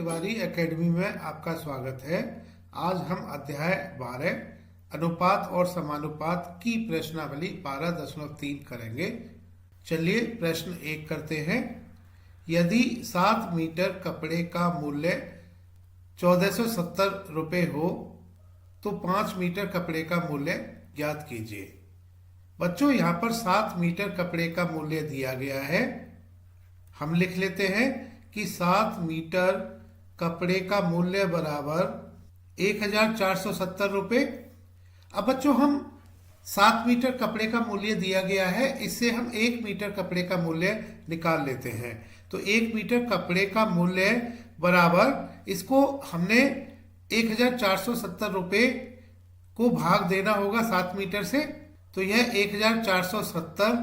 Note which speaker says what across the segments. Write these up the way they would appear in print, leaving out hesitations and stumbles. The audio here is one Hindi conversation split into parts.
Speaker 1: तिवारी एकेडमी में आपका स्वागत है। आज हम अध्याय 12 अनुपात और समानुपात की प्रश्नावली 12.3 करेंगे। चलिए प्रश्न 1 करते हैं। यदि 7 मीटर कपड़े का मूल्य 1470 रुपये हो तो 5 मीटर कपड़े का मूल्य ज्ञात कीजिए। बच्चों, यहाँ पर 7 मीटर कपड़े का मूल्य दिया गया है। हम लिख लेते हैं कि 7 मीटर कपड़े का मूल्य बराबर 1470 रुपये। अब बच्चों, हम 7 मीटर कपड़े का मूल्य दिया गया है, इससे हम 1 मीटर कपड़े का मूल्य निकाल लेते हैं। तो 1 मीटर कपड़े का मूल्य बराबर, इसको हमने 1470 रुपये को भाग देना होगा 7 मीटर से, तो यह 1470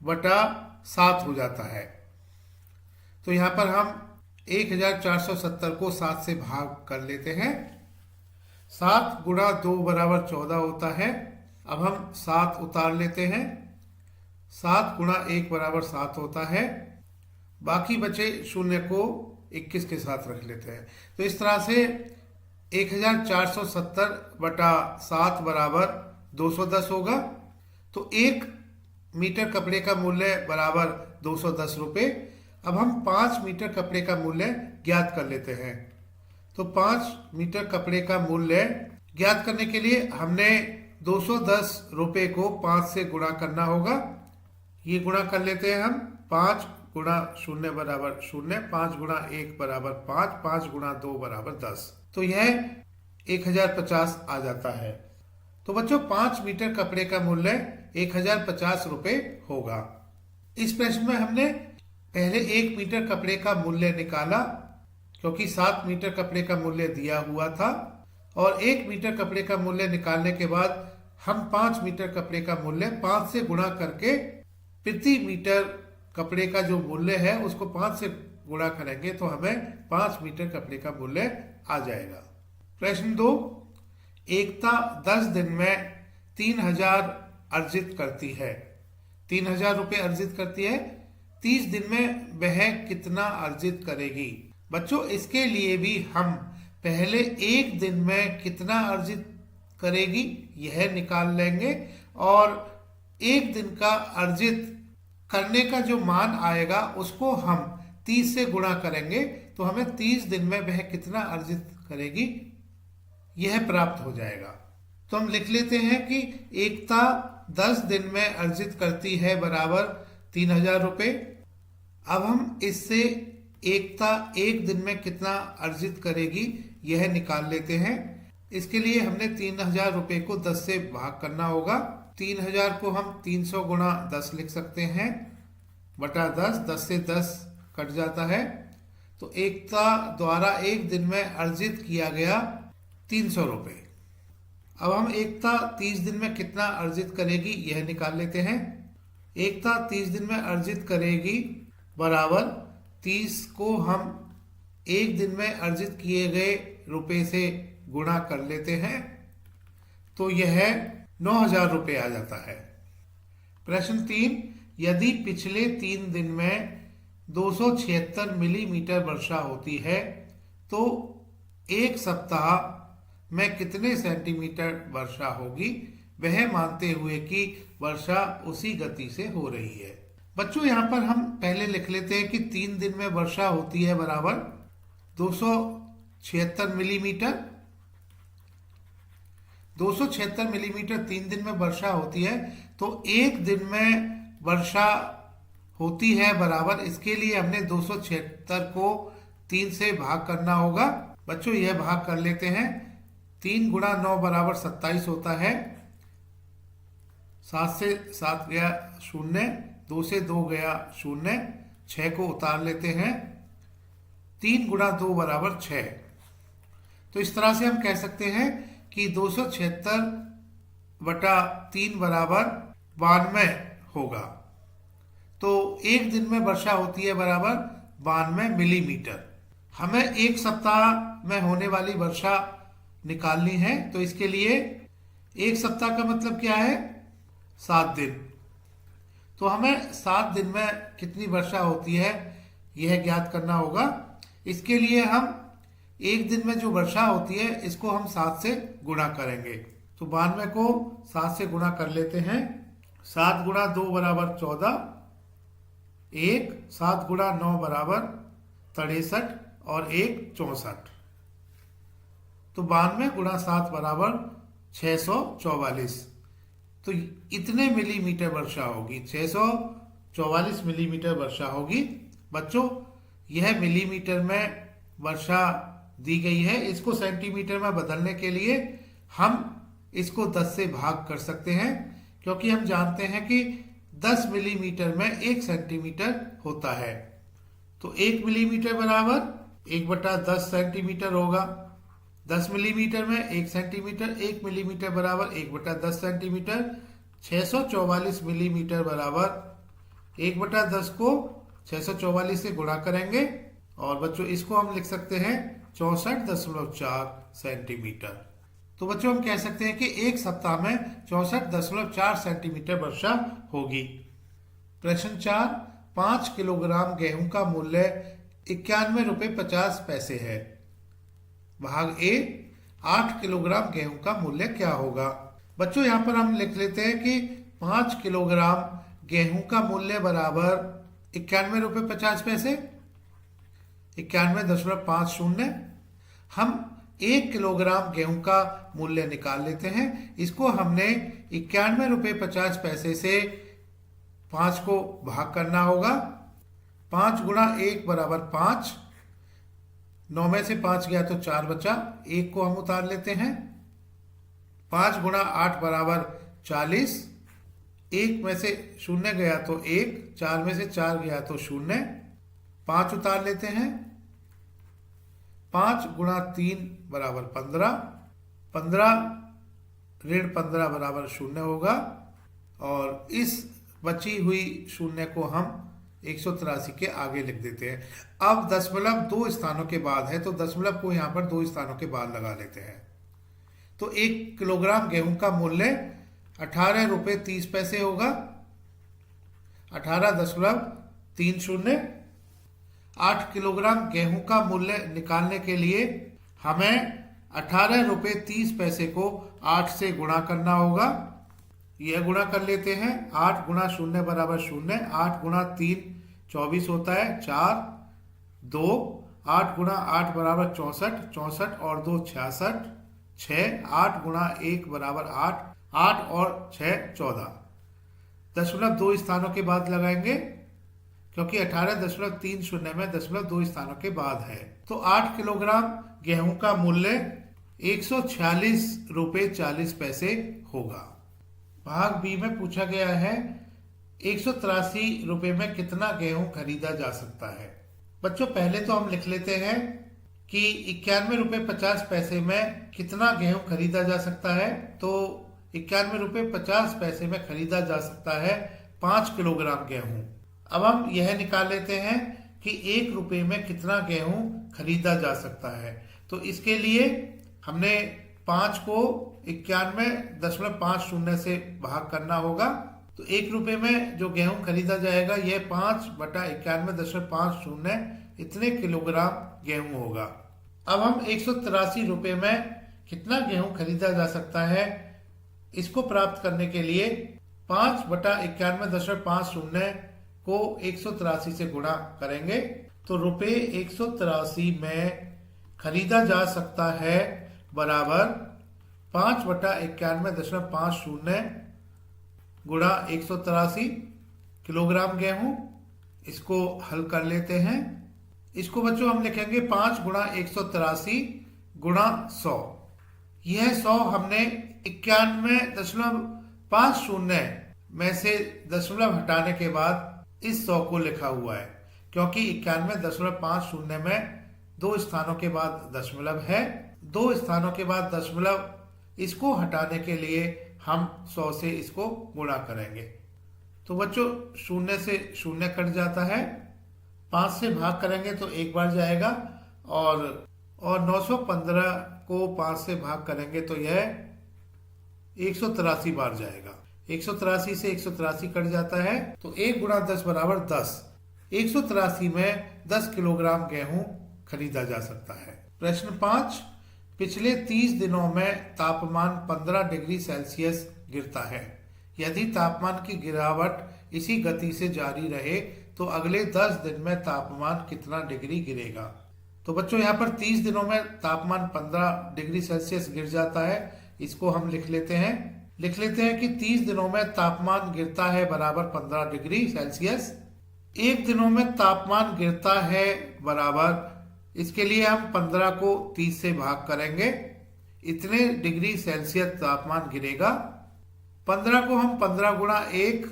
Speaker 1: बटा 7 हो जाता है। तो यहाँ पर हम 1470 को 7 से भाग कर लेते हैं। 7 गुणा 2 बराबर 14 होता है। अब हम 7 उतार लेते हैं। 7 गुणा 1 बराबर 7 होता है। बाकी बचे शून्य को 21 के साथ रख लेते हैं। तो इस तरह से 1470 बटा 7 बराबर 210 होगा। तो 1 मीटर कपड़े का मूल्य बराबर 210 रुपये। अब हम 5 मीटर कपड़े का मूल्य ज्ञात कर लेते हैं। तो 5 मीटर कपड़े का मूल्य ज्ञात करने के लिए हमने 210 रुपये को 5 से गुणा करना होगा। ये गुणा कर लेते हैं हम। 5 गुणा 0 बराबर 0, 5 गुणा 1 बराबर 5, 5 गुणा 2 बराबर 10। तो यह 1050 आ जाता है। तो बच्चों, 5 मीटर कपड़े का मूल्य 1050 रुपये होगा। इस प्रश्न में हमने पहले 1 मीटर कपड़े का मूल्य निकाला, क्योंकि 7 मीटर कपड़े का मूल्य दिया हुआ था। और 1 मीटर कपड़े का मूल्य निकालने के बाद हम 5 मीटर कपड़े का मूल्य 5 से गुणा करके प्रति मीटर कपड़े का जो मूल्य है उसको 5 से गुणा करेंगे तो हमें 5 मीटर कपड़े का मूल्य आ जाएगा। प्रश्न 2, एकता 10 दिन में 3000 अर्जित करती है। 3000 रुपये अर्जित करती है। 30 दिन में वह कितना अर्जित करेगी? बच्चों, इसके लिए भी हम पहले 1 दिन में कितना अर्जित करेगी यह निकाल लेंगे, और 1 दिन का अर्जित करने का जो मान आएगा उसको हम 30 से गुणा करेंगे तो हमें 30 दिन में वह कितना अर्जित करेगी यह प्राप्त हो जाएगा। तो हम लिख लेते हैं कि एकता 10 दिन में अर्जित करती है बराबर 3000 रुपये। अब हम इससे एकता 1 दिन में कितना अर्जित करेगी यह निकाल लेते हैं। इसके लिए हमने 3000 रुपये को 10 से भाग करना होगा। 3000 को हम 300 गुणा 10 लिख सकते हैं बटा 10। 10 से 10 कट जाता है। तो एकता द्वारा 1 दिन में अर्जित किया गया 300 रुपये। अब हम एकता 30 दिन में कितना अर्जित करेगी यह निकाल लेते हैं। एकता 30 दिन में अर्जित करेगी बराबर 30 को हम 1 दिन में अर्जित किए गए रुपए से गुणा कर लेते हैं, तो यह 9000 रुपये आ जाता है। प्रश्न 3, यदि पिछले 3 दिन में 276 मिलीमीटर वर्षा होती है तो 1 सप्ताह में कितने सेंटीमीटर वर्षा होगी, वह मानते हुए कि वर्षा उसी गति से हो रही है। बच्चों, यहाँ पर हम पहले लिख लेते हैं कि 3 दिन में वर्षा होती है बराबर 276 मिलीमीटर। 276 मिलीमीटर 3 दिन में वर्षा होती है, तो 1 दिन में वर्षा होती है बराबर, इसके लिए हमने 276 को 3 से भाग करना होगा। बच्चों, यह भाग कर लेते हैं। 3 गुणा 9 बराबर 27 होता है। 7 से 7 गया 0, 2 से 2 गया 0, 6 को उतार लेते हैं। 3 गुणा 2 बराबर 6। तो इस तरह से हम कह सकते हैं कि 276 बटा 3 बराबर 92 होगा। तो 1 दिन में वर्षा होती है बराबर 92 मिलीमीटर। हमें 1 सप्ताह में होने वाली वर्षा निकालनी है, तो इसके लिए 1 सप्ताह का मतलब क्या है? 7 दिन। तो हमें 7 दिन में कितनी वर्षा होती है यह ज्ञात करना होगा। इसके लिए हम एक दिन में जो वर्षा होती है इसको हम 7 से गुणा करेंगे। तो 92 को 7 से गुणा कर लेते हैं। 7 गुणा 2 बराबर 14, 7 गुणा 9 बराबर 63 और 64। तो 92 गुणा 7 बराबर 644। तो इतने मिलीमीटर वर्षा होगी, 644 मिलीमीटर वर्षा होगी। बच्चों, यह मिलीमीटर में वर्षा दी गई है। इसको सेंटीमीटर में बदलने के लिए हम इसको 10 से भाग कर सकते हैं, क्योंकि हम जानते हैं कि 10 मिलीमीटर में 1 सेंटीमीटर होता है। तो 1 मिलीमीटर बराबर 1/10 सेंटीमीटर होगा। 10 मिलीमीटर में 1 सेंटीमीटर, 1 मिलीमीटर बराबर 1/10 सेंटीमीटर। 644 मिलीमीटर बराबर 1/10 को 644 से गुणा करेंगे और बच्चों इसको हम लिख सकते हैं 64.4 सेंटीमीटर। तो बच्चों हम कह सकते हैं कि एक सप्ताह में 64.4 सेंटीमीटर वर्षा होगी। प्रश्न 4, 5 किलोग्राम गेहूं का मूल्य 91 रुपये 50 पैसे है। भाग ए, 8 किलोग्राम गेहूं का मूल्य क्या होगा। बच्चों यहाँ पर हम लिख लेते हैं कि 5 किलोग्राम गेहूं का मूल्य बराबर 91 रुपये 50 पैसे, 91.50। हम 1 किलोग्राम गेहूं का मूल्य निकाल लेते हैं। इसको हमने 91 रुपये 50 पैसे से 5 को भाग करना होगा। 5 गुणा 1 बराबर 5, 9 में से 5 गया तो 4 बचा, 1 को हम उतार लेते हैं। 5 गुणा 8 बराबर 40, 1 में से 0 गया तो 1, 4 में से 4 गया तो 0, 5 उतार लेते हैं। 5 गुणा 3 बराबर 15, 15 ऋण 15 बराबर 0 होगा और इस बची हुई 0 को हम 183 के आगे लिख देते हैं। अब दशमलव 2 स्थानों के बाद है तो दशमलव को यहाँ पर 2 स्थानों के बाद लगा लेते हैं। तो 1 किलोग्राम गेहूं का मूल्य 18 रुपये 30 पैसे होगा। 18.30। 8 किलोग्राम गेहूं का मूल्य निकालने के लिए हमें 18 रुपये 30 पैसे को 8 से गुणा करना होगा। यह गुणा कर लेते हैं। 8 गुणा 0 बराबर 0, 8 गुणा 3 24 होता है, 4 2, 8 गुणा 8 बराबर 64, 64 और 2 66, 6, 8 गुणा 1 बराबर 8, 8 और 6 14। दशमलव 2 स्थानों के बाद लगाएंगे क्योंकि 18.30 में दशमलव 2 स्थानों के बाद है। तो 8 किलोग्राम गेहूं का मूल्य 146 रुपये 40 पैसे होगा। भाग बी में पूछा गया है 183 रुपये में कितना गेहूं खरीदा जा सकता है। बच्चों पहले तो हम लिख लेते हैं कि 91 रुपये 50 पैसे में कितना गेहूं खरीदा जा सकता है। तो 91 रुपये 50 पैसे में खरीदा जा सकता है 5 किलोग्राम गेहूं। अब हम यह निकाल लेते हैं कि 1 रुपये में कितना गेहूं खरीदा जा सकता है। तो इसके लिए हमने 5 को 91.50 से भाग करना होगा। तो 1 रुपये में जो गेहूं खरीदा जाएगा यह 5/91.50 इतने किलोग्राम गेहूं होगा। अब हम 183 रुपये में कितना गेहूं खरीदा जा सकता है, इसको प्राप्त करने के लिए 5/91.50 को 183 से गुणा करेंगे। तो रुपये 183 में खरीदा जा सकता है बराबर 5/91.50 गुणा 183 किलोग्राम गेहूं। इसको हल कर लेते हैं। इसको बच्चों हम लिखेंगे 5 गुणा 183 गुणा 100। यह 100 हमने 91.50 में से दशमलव हटाने के बाद इस 100 को लिखा हुआ है, क्योंकि 91.50 में 2 स्थानों के बाद दशमलव है। 2 स्थानों के बाद दशमलव, इसको हटाने के लिए हम 100 से इसको गुणा करेंगे। तो बच्चों 0 से 0 कट जाता है। 5 से भाग करेंगे तो 1 बार जाएगा और 915 को 5 से भाग करेंगे तो यह 183 बार जाएगा। 183 से 183 कट जाता है तो 1 गुणा 10 बराबर 10। 183 में 10 किलोग्राम गेहूं खरीदा जा सकता है। प्रश्न 5, पिछले 30 दिनों में तापमान 15 डिग्री सेल्सियस गिरता है। यदि तापमान की गिरावट इसी गति से जारी रहे तो अगले 10 दिन में तापमान कितना डिग्री गिरेगा। तो बच्चों यहाँ पर 30 दिनों में तापमान 15 डिग्री सेल्सियस गिर जाता है। इसको हम लिख लेते हैं कि 30 दिनों में तापमान गिरता है बराबर 15 डिग्री सेल्सियस। एक दिनों में तापमान गिरता है बराबर, इसके लिए हम 15 को 30 से भाग करेंगे, इतने डिग्री सेल्सियस तापमान गिरेगा। 15 को हम 15 गुणा 1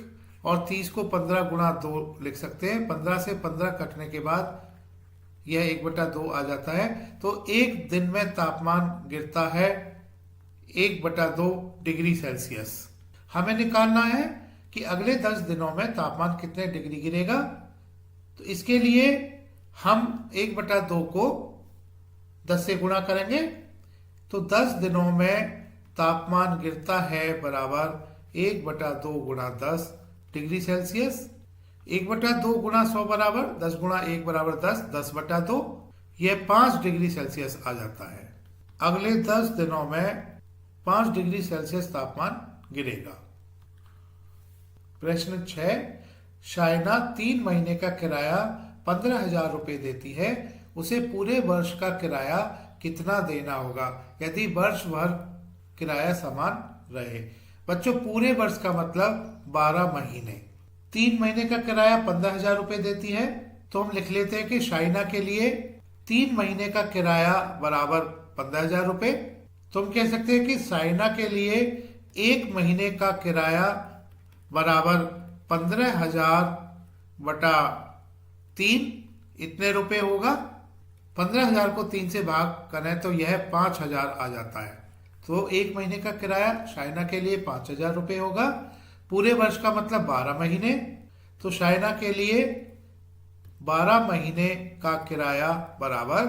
Speaker 1: और 30 को 15 गुणा 2 लिख सकते हैं। 15 से 15 कटने के बाद यह 1/2 आ जाता है। तो एक दिन में तापमान गिरता है 1/2 डिग्री सेल्सियस। हमें निकालना है कि अगले 10 दिनों में तापमान कितने डिग्री गिरेगा। तो इसके लिए हम 1/2 को 10 से गुणा करेंगे। तो 10 दिनों में तापमान गिरता है बराबर 1/2 गुणा 10 डिग्री सेल्सियस। 1/2 गुणा 100 बराबर 10 गुणा 1 बराबर 10, 10/2, यह 5 डिग्री सेल्सियस आ जाता है। अगले 10 दिनों में 5 डिग्री सेल्सियस तापमान गिरेगा। प्रश्न 6, शाइना 3 महीने का किराया 15,000 रुपए देती है, उसे पूरे वर्ष का किराया कितना देना होगा यदि वर्ष भर किराया समान रहे। बच्चों पूरे वर्ष का मतलब 12 महीने। 3 महीने का किराया 15,000 रुपए देती है, तो हम लिख लेते हैं कि शाइना के लिए 3 महीने का किराया बराबर 15,000 रुपए। तो हम कह सकते हैं कि शाइना के लिए 1 महीने का किराया बराबर 15,000 बटा 3 इतने रुपए होगा। 15,000 को 3 से भाग करें तो यह 5,000 आ जाता है। तो 1 महीने का किराया शाइना के लिए 5,000 रुपए होगा। पूरे वर्ष का मतलब 12 महीने, तो शाइना के लिए 12 महीने का किराया बराबर,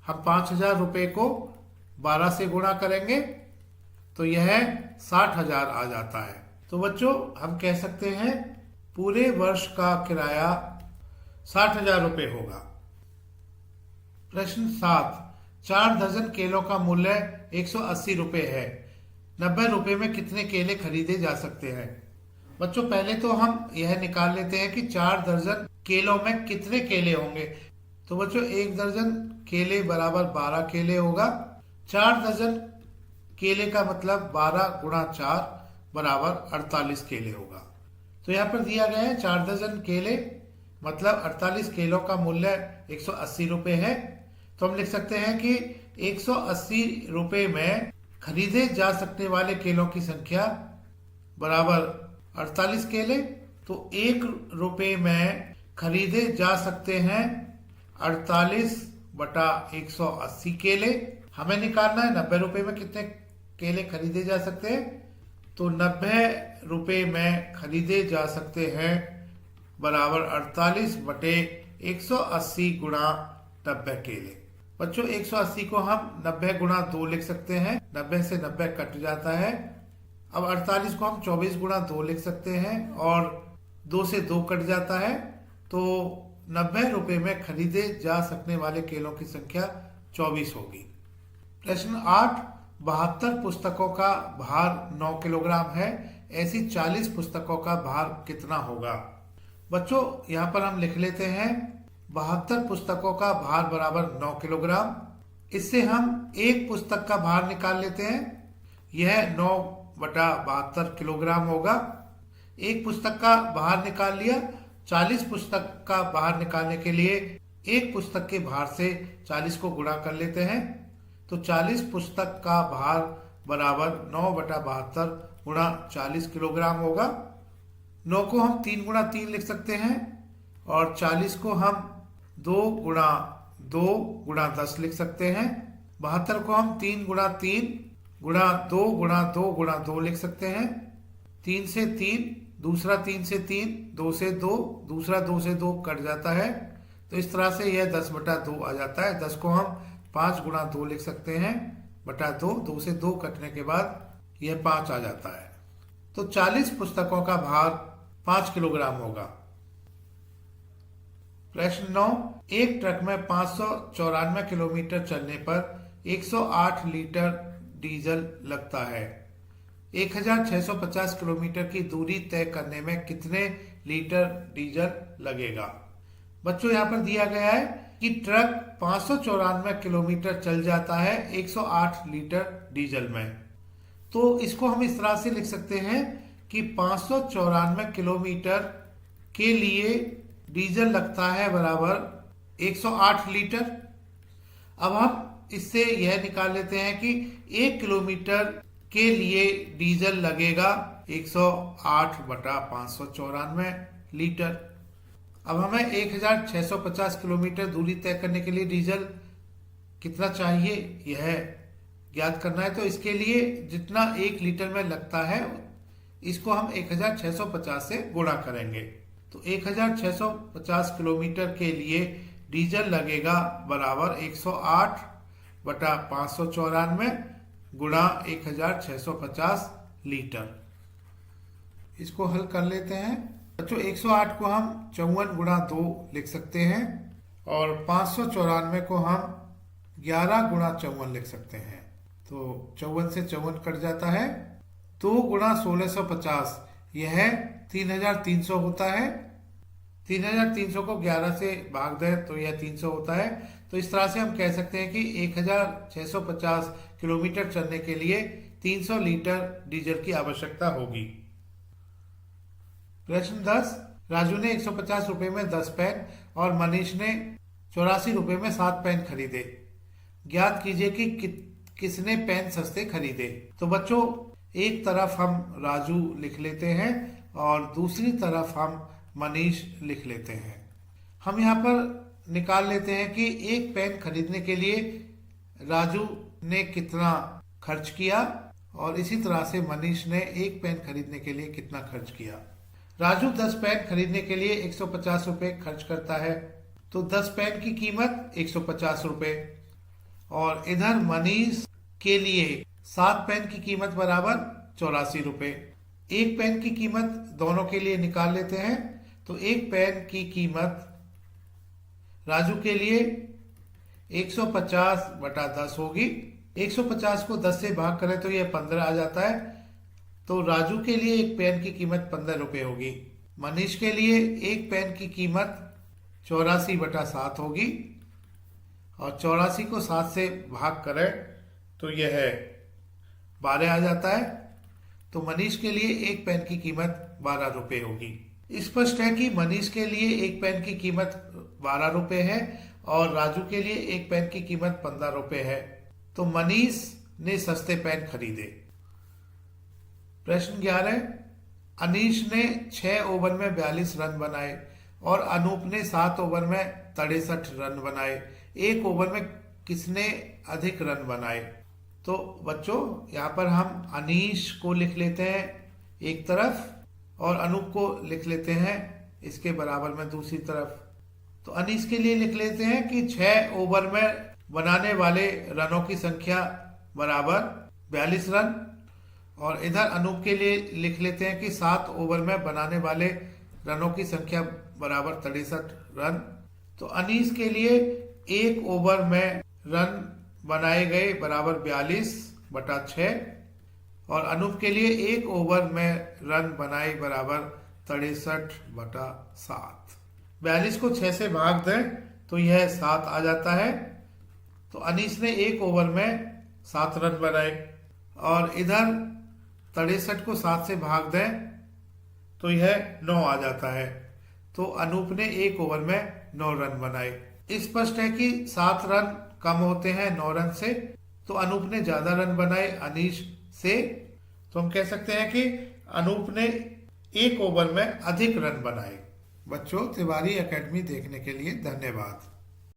Speaker 1: हम 5,000 रुपए को 12 से गुणा करेंगे तो यह 60,000 आ जाता है। तो बच्चों हम कह सकते हैं पूरे वर्ष का किराया 60,000 रुपए होगा। प्रश्न 7, 4 दर्जन केलों का मूल्य 180 रुपए है, 90 रुपए में कितने केले खरीदे जा सकते हैं। बच्चों पहले तो हम यह निकाल लेते हैं कि 4 दर्जन केलों में कितने केले होंगे। तो बच्चों 1 दर्जन केले बराबर 12 केले होगा। 4 दर्जन केले का मतलब 12 गुणा 4 बराबर 48 केले होगा। तो यहाँ पर दिया गया है 4 दर्जन केले मतलब 48 केलों का मूल्य 180 रुपए है। तो हम लिख सकते हैं कि 180 रुपए में खरीदे जा सकने वाले केलों की संख्या बराबर 48 केले। तो 1 रुपए में खरीदे जा सकते हैं 48 बटा 180 केले। हमें निकालना है 90 रुपए में कितने केले खरीदे जा सकते हैं। तो 90 रुपए में खरीदे जा सकते हैं बराबर 48 बटे 180 गुणा 90 केले। बच्चों 180 को हम 90 गुणा 2 लिख सकते हैं, 90 से 90 कट जाता है। अब 48 को हम 24 गुणा 2 लिख सकते हैं और 2 से 2 कट जाता है। तो 90 रुपए में खरीदे जा सकने वाले केलों की संख्या 24 होगी। प्रश्न 8, 72 पुस्तकों का भार 9 किलोग्राम है, ऐसी 40 पुस्तकों का भार कितना होगा। बच्चों यहाँ पर हम लिख लेते हैं 72 पुस्तकों का भार बराबर 9 किलोग्राम। इससे हम एक पुस्तक का भार निकाल लेते हैं, यह 9 बटा 72 किलोग्राम होगा। एक पुस्तक का भार निकाल लिया। 40 पुस्तक का भार निकालने के लिए एक पुस्तक के भार से 40 को गुणा कर लेते हैं। तो 40 पुस्तक का भार बराबर 9 बटा 72 गुणा 40 किलोग्राम होगा। 9 को हम 3 गुणा 3 लिख सकते हैं और 40 को हम 2 गुणा 2 गुणा 10 लिख सकते हैं। 72 को हम 3 गुणा 3 गुणा 2 गुणा 2 गुणा 2 लिख सकते हैं। 3 से 3, दूसरा 3 से 3, 2 से 2, दूसरा 2 से 2 कट जाता है। तो इस तरह से यह 10 बटा 2 आ जाता है। 10 को हम 5 गुणा 2 लिख सकते हैं बटा 2, 2 से 2 कटने के बाद यह 5 आ जाता है। तो 40 पुस्तकों का भार 5 किलोग्राम होगा। प्रश्न 9, एक ट्रक में 594 किलोमीटर चलने पर 108 लीटर डीजल लगता है। 1650 किलोमीटर की दूरी तय करने में कितने लीटर डीजल लगेगा? बच्चों यहाँ पर दिया गया है कि ट्रक 594 किलोमीटर चल जाता है 108 लीटर डीजल में। तो इसको हम इस तरह से लिख सकते हैं कि 594 किलोमीटर के लिए डीजल लगता है बराबर 108 लीटर। अब हम इससे यह निकाल लेते हैं कि 1 किलोमीटर के लिए डीजल लगेगा 108 बटा 594 लीटर। अब हमें 1650 किलोमीटर दूरी तय करने के लिए डीजल कितना चाहिए यह ज्ञात करना है। तो इसके लिए जितना 1 लीटर में लगता है इसको हम 1650 से गुणा करेंगे। तो 1650 किलोमीटर के लिए डीजल लगेगा बराबर 108 बटा 594 गुणा 1650 लीटर। इसको हल कर लेते हैं बच्चों। 108 को हम 54 गुणा 2 लिख सकते हैं और 594 को हम 11 गुणा 54 लिख सकते हैं। तो 54 से 54 कट जाता है। 2 गुणा 1650 यह 3300 होता है। 3300 को 11 से भाग दें तो यह 300 होता है। तो इस तरह से हम कह सकते हैं कि 1650 किलोमीटर चलने के लिए 300 लीटर डीजल की आवश्यकता होगी। प्रश्न 10, राजू ने 150 रुपए में 10 पेन और मनीष ने 84 रुपए में 7 पेन खरीदे। ज्ञात कीजिए कि किसने पेन सस्ते खरीदे। तो बच्चों एक तरफ हम राजू लिख लेते हैं और दूसरी तरफ हम मनीष लिख लेते हैं। हम यहाँ पर निकाल लेते हैं कि एक पेन खरीदने के लिए राजू ने कितना खर्च किया और इसी तरह से मनीष ने एक पेन खरीदने के लिए कितना खर्च किया। राजू 10 पेन खरीदने के लिए 150 रुपए खर्च करता है। तो 10 पेन की कीमत 150 रुपए और इधर मनीष के लिए 7 पेन की कीमत बराबर 84 रुपए। एक पेन की कीमत दोनों के लिए निकाल लेते हैं। तो एक पेन की कीमत राजू के लिए 150 बटा 10 होगी। 150 को 10 से भाग करें तो यह 15 आ जाता है। तो राजू के लिए एक पेन की कीमत 15 रुपए होगी। मनीष के लिए एक पेन की कीमत 84 बटा 7 होगी और 84 को 7 से भाग करें तो यह 12 आ जाता है। तो मनीष के लिए एक पेन की कीमत 12 रुपए होगी। स्पष्ट है कि मनीष के लिए एक पेन की कीमत 12 रुपए है और राजू के लिए एक पेन की कीमत 15 रुपए है। तो मनीष ने सस्ते पेन खरीदे। प्रश्न 11, अनीश ने 6 ओवर में 42 रन बनाए और अनूप ने 7 ओवर में 63 रन बनाए। एक ओवर में किसने अधिक रन बनाए? तो बच्चों यहाँ पर हम अनीश को लिख लेते हैं एक तरफ और अनूप को लिख लेते हैं इसके बराबर में दूसरी तरफ। तो अनीश के लिए लिख लेते हैं कि 6 ओवर में बनाने वाले रनों की संख्या बराबर 42 रन और इधर अनूप के लिए लिख लेते हैं कि 7 ओवर में बनाने वाले रनों की संख्या बराबर 63 रन। तो अनीश के लिए एक ओवर में रन बनाए गए बराबर 42 बटा 6 और अनूप के लिए एक ओवर में रन बनाए बराबर 63 बटा 7। 42 को 6 से भाग दें तो यह 7 आ जाता है। तो अनीश ने एक ओवर में 7 रन बनाए और इधर 63 को 7 से भाग दें तो यह 9 आ जाता है। तो अनूप ने एक ओवर में 9 रन बनाए। स्पष्ट है कि 7 रन कम होते हैं 9 रन से। तो अनूप ने ज्यादा रन बनाए अनीश से। तो हम कह सकते हैं कि अनूप ने एक ओवर में अधिक रन बनाए। बच्चों, तिवारी एकेडमी देखने के लिए धन्यवाद।